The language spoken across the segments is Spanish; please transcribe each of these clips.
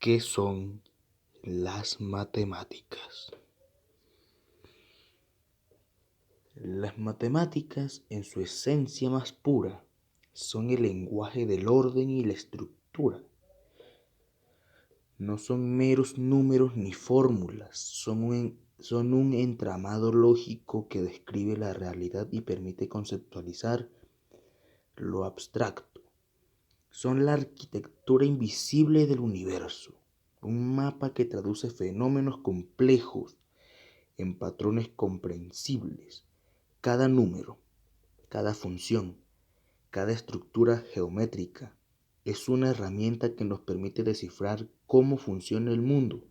¿Qué son las matemáticas? Las matemáticas, en su esencia más pura, son el lenguaje del orden y la estructura. No son meros números ni fórmulas, son un entramado lógico que describe la realidad y permite conceptualizar lo abstracto. Son la arquitectura invisible del universo, un mapa que traduce fenómenos complejos en patrones comprensibles. Cada número, cada función, cada estructura geométrica es una herramienta que nos permite descifrar cómo funciona el mundo,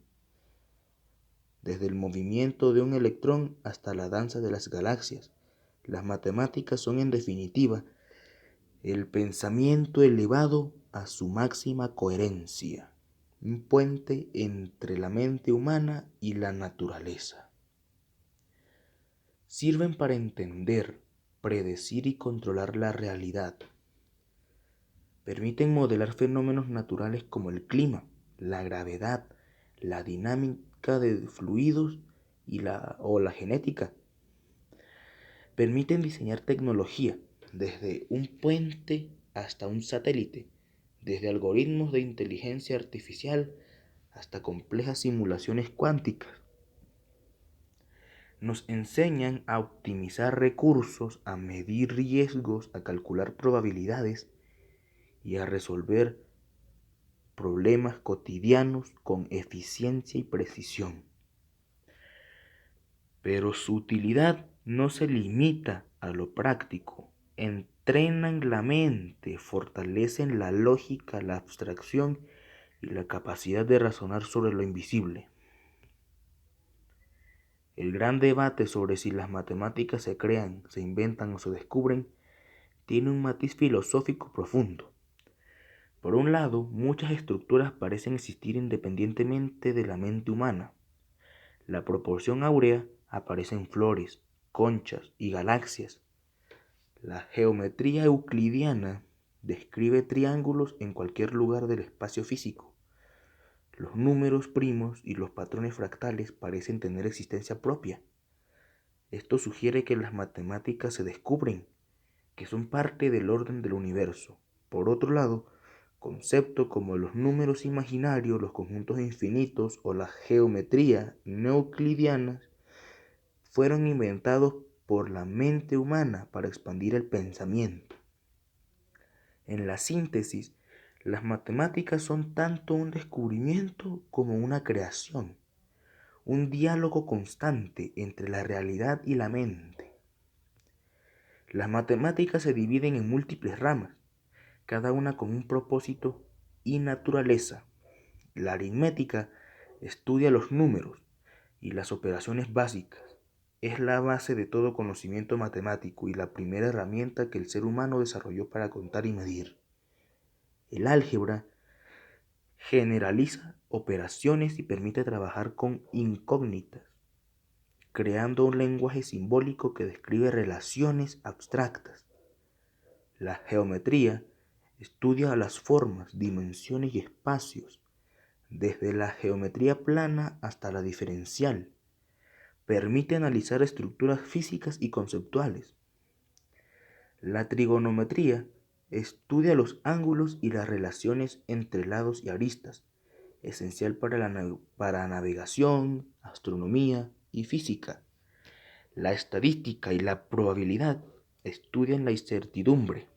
desde el movimiento de un electrón hasta la danza de las galaxias. Las matemáticas son, en definitiva, el pensamiento elevado a su máxima coherencia, un puente entre la mente humana y la naturaleza. Sirven para entender, predecir y controlar la realidad. Permiten modelar fenómenos naturales como el clima, la gravedad, la dinámica de fluidos o la genética. Permiten diseñar tecnología, desde un puente hasta un satélite, desde algoritmos de inteligencia artificial hasta complejas simulaciones cuánticas. Nos enseñan a optimizar recursos, a medir riesgos, a calcular probabilidades y a resolver problemas cotidianos con eficiencia y precisión. Pero su utilidad no se limita a lo práctico. Entrenan la mente, fortalecen la lógica, la abstracción y la capacidad de razonar sobre lo invisible. El gran debate sobre si las matemáticas se crean, se inventan o se descubren tiene un matiz filosófico profundo. Por un lado, muchas estructuras parecen existir independientemente de la mente humana. La proporción áurea aparece en flores, conchas y galaxias. La geometría euclidiana describe triángulos en cualquier lugar del espacio físico. Los números primos y los patrones fractales parecen tener existencia propia. Esto sugiere que las matemáticas se descubren, que son parte del orden del universo. Por otro lado, conceptos como los números imaginarios, los conjuntos infinitos o la geometría no euclidiana fueron inventados por la mente humana para expandir el pensamiento. En la síntesis, las matemáticas son tanto un descubrimiento como una creación, un diálogo constante entre la realidad y la mente. Las matemáticas se dividen en múltiples ramas, cada una con un propósito y naturaleza. La aritmética estudia los números y las operaciones básicas. Es la base de todo conocimiento matemático y la primera herramienta que el ser humano desarrolló para contar y medir. El álgebra generaliza operaciones y permite trabajar con incógnitas, creando un lenguaje simbólico que describe relaciones abstractas. La geometría estudia las formas, dimensiones y espacios, desde la geometría plana hasta la diferencial. Permite analizar estructuras físicas y conceptuales. La trigonometría estudia los ángulos y las relaciones entre lados y aristas, esencial para navegación, astronomía y física. La estadística y la probabilidad estudian la incertidumbre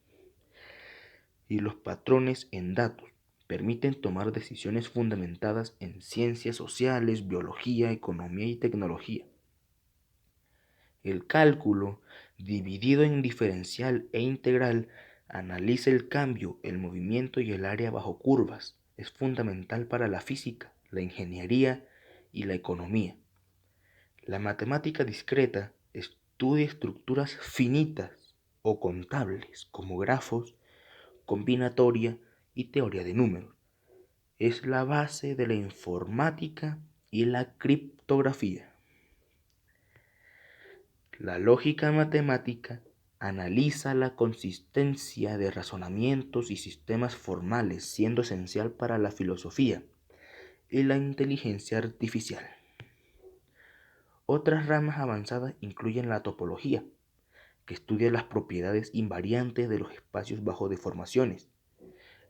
y los patrones en datos. Permiten tomar decisiones fundamentadas en ciencias sociales, biología, economía y tecnología. El cálculo, dividido en diferencial e integral, analiza el cambio, el movimiento y el área bajo curvas. Es fundamental para la física, la ingeniería y la economía. La matemática discreta estudia estructuras finitas o contables, como grafos, combinatoria y teoría de números. Es la base de la informática y la criptografía. La lógica matemática analiza la consistencia de razonamientos y sistemas formales, siendo esencial para la filosofía, y la inteligencia artificial. Otras ramas avanzadas incluyen la topología, que estudia las propiedades invariantes de los espacios bajo deformaciones,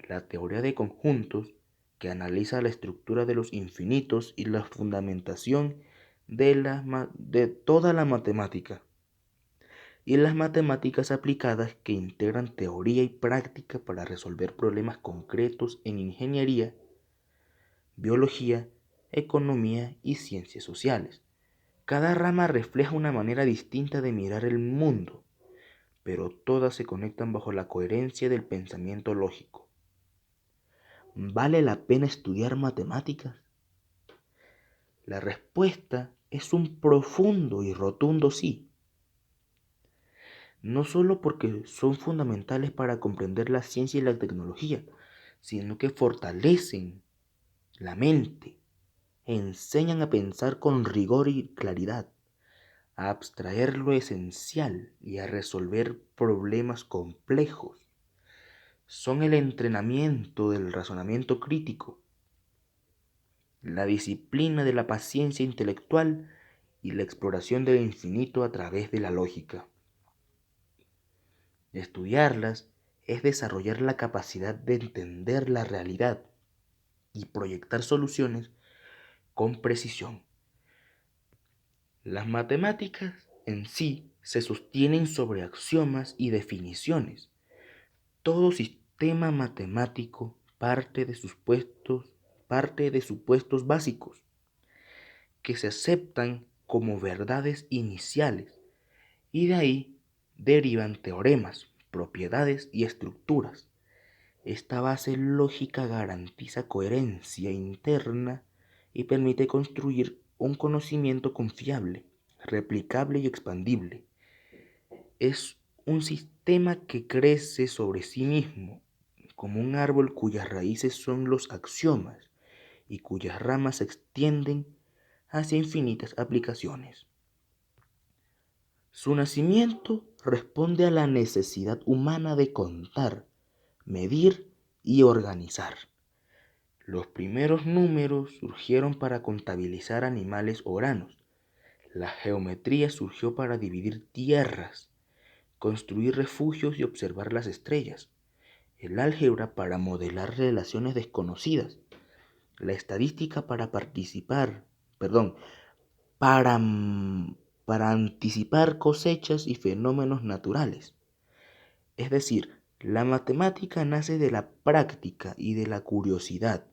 la teoría de conjuntos, que analiza la estructura de los infinitos y la fundamentación de toda la matemática, y las matemáticas aplicadas, que integran teoría y práctica para resolver problemas concretos en ingeniería, biología, economía y ciencias sociales. Cada rama refleja una manera distinta de mirar el mundo, pero todas se conectan bajo la coherencia del pensamiento lógico. ¿Vale la pena estudiar matemáticas? La respuesta es un profundo y rotundo sí. No solo porque son fundamentales para comprender la ciencia y la tecnología, sino que fortalecen la mente, enseñan a pensar con rigor y claridad, a abstraer lo esencial y a resolver problemas complejos. Son el entrenamiento del razonamiento crítico, la disciplina de la paciencia intelectual y la exploración del infinito a través de la lógica. Estudiarlas es desarrollar la capacidad de entender la realidad y proyectar soluciones con precisión. Las matemáticas en sí se sostienen sobre axiomas y definiciones. Todo sistema matemático parte de supuestos básicos que se aceptan como verdades iniciales, y de ahí derivan teoremas, propiedades y estructuras. Esta base lógica garantiza coherencia interna y permite construir un conocimiento confiable, replicable y expandible. Es un sistema que crece sobre sí mismo, como un árbol cuyas raíces son los axiomas y cuyas ramas se extienden hacia infinitas aplicaciones. Su nacimiento responde a la necesidad humana de contar, medir y organizar. Los primeros números surgieron para contabilizar animales o granos. La geometría surgió para dividir tierras, construir refugios y observar las estrellas. El álgebra para modelar relaciones desconocidas. La estadística para, para anticipar cosechas y fenómenos naturales. Es decir, la matemática nace de la práctica y de la curiosidad,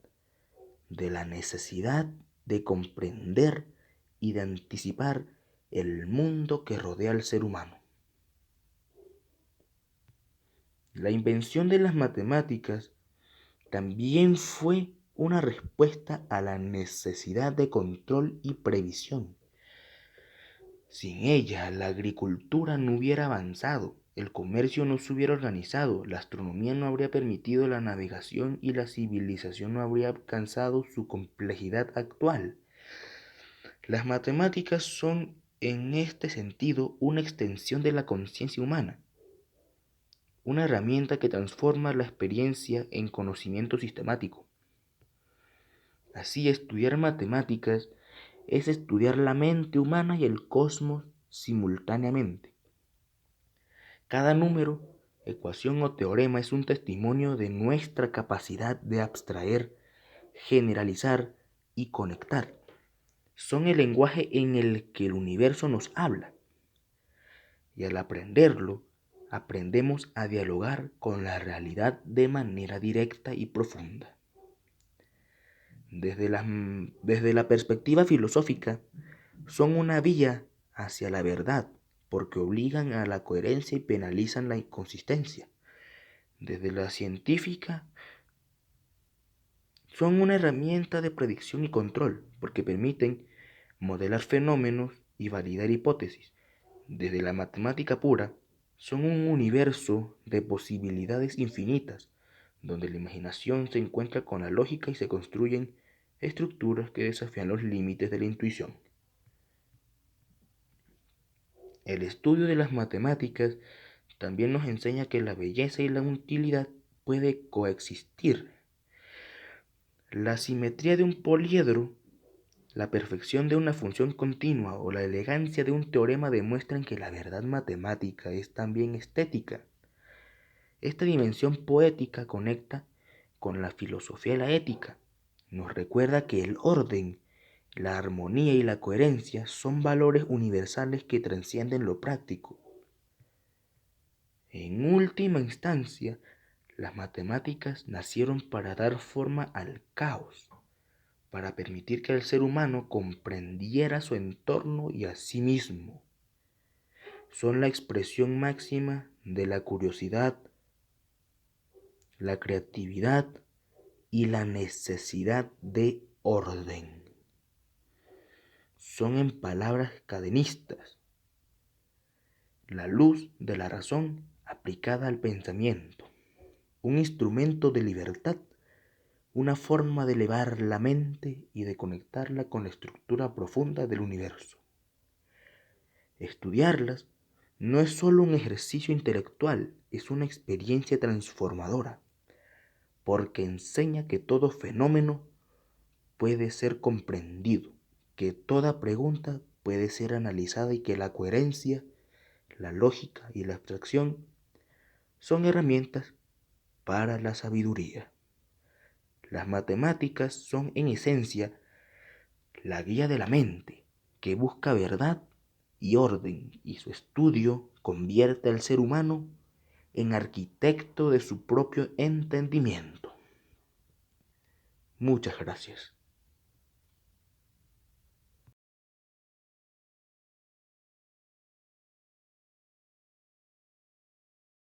de la necesidad de comprender y de anticipar el mundo que rodea al ser humano. La invención de las matemáticas también fue una respuesta a la necesidad de control y previsión. Sin ella, la agricultura no hubiera avanzado, el comercio no se hubiera organizado, la astronomía no habría permitido la navegación y la civilización no habría alcanzado su complejidad actual. Las matemáticas son, en este sentido, una extensión de la conciencia humana, una herramienta que transforma la experiencia en conocimiento sistemático. Así, estudiar matemáticas es estudiar la mente humana y el cosmos simultáneamente. Cada número, ecuación o teorema es un testimonio de nuestra capacidad de abstraer, generalizar y conectar. Son el lenguaje en el que el universo nos habla. Y al aprenderlo, aprendemos a dialogar con la realidad de manera directa y profunda. Desde la perspectiva filosófica, son una vía hacia la verdad, porque obligan a la coherencia y penalizan la inconsistencia. Desde la científica, son una herramienta de predicción y control, porque permiten modelar fenómenos y validar hipótesis. Desde la matemática pura, son un universo de posibilidades infinitas, donde la imaginación se encuentra con la lógica y se construyen estructuras que desafían los límites de la intuición. El estudio de las matemáticas también nos enseña que la belleza y la utilidad pueden coexistir. La simetría de un poliedro, la perfección de una función continua o la elegancia de un teorema demuestran que la verdad matemática es también estética. Esta dimensión poética conecta con la filosofía y la ética. Nos recuerda que el orden, la armonía y la coherencia son valores universales que trascienden lo práctico. En última instancia, las matemáticas nacieron para dar forma al caos, para permitir que el ser humano comprendiera su entorno y a sí mismo. Son la expresión máxima de la curiosidad, la creatividad y la necesidad de orden. Son en palabras cadenistas, la luz de la razón aplicada al pensamiento, un instrumento de libertad, una forma de elevar la mente y de conectarla con la estructura profunda del universo. Estudiarlas no es solo un ejercicio intelectual, es una experiencia transformadora, porque enseña que todo fenómeno puede ser comprendido, que toda pregunta puede ser analizada y que la coherencia, la lógica y la abstracción son herramientas para la sabiduría. Las matemáticas son en esencia la guía de la mente que busca verdad y orden, y su estudio convierte al ser humano en arquitecto de su propio entendimiento. Muchas gracias.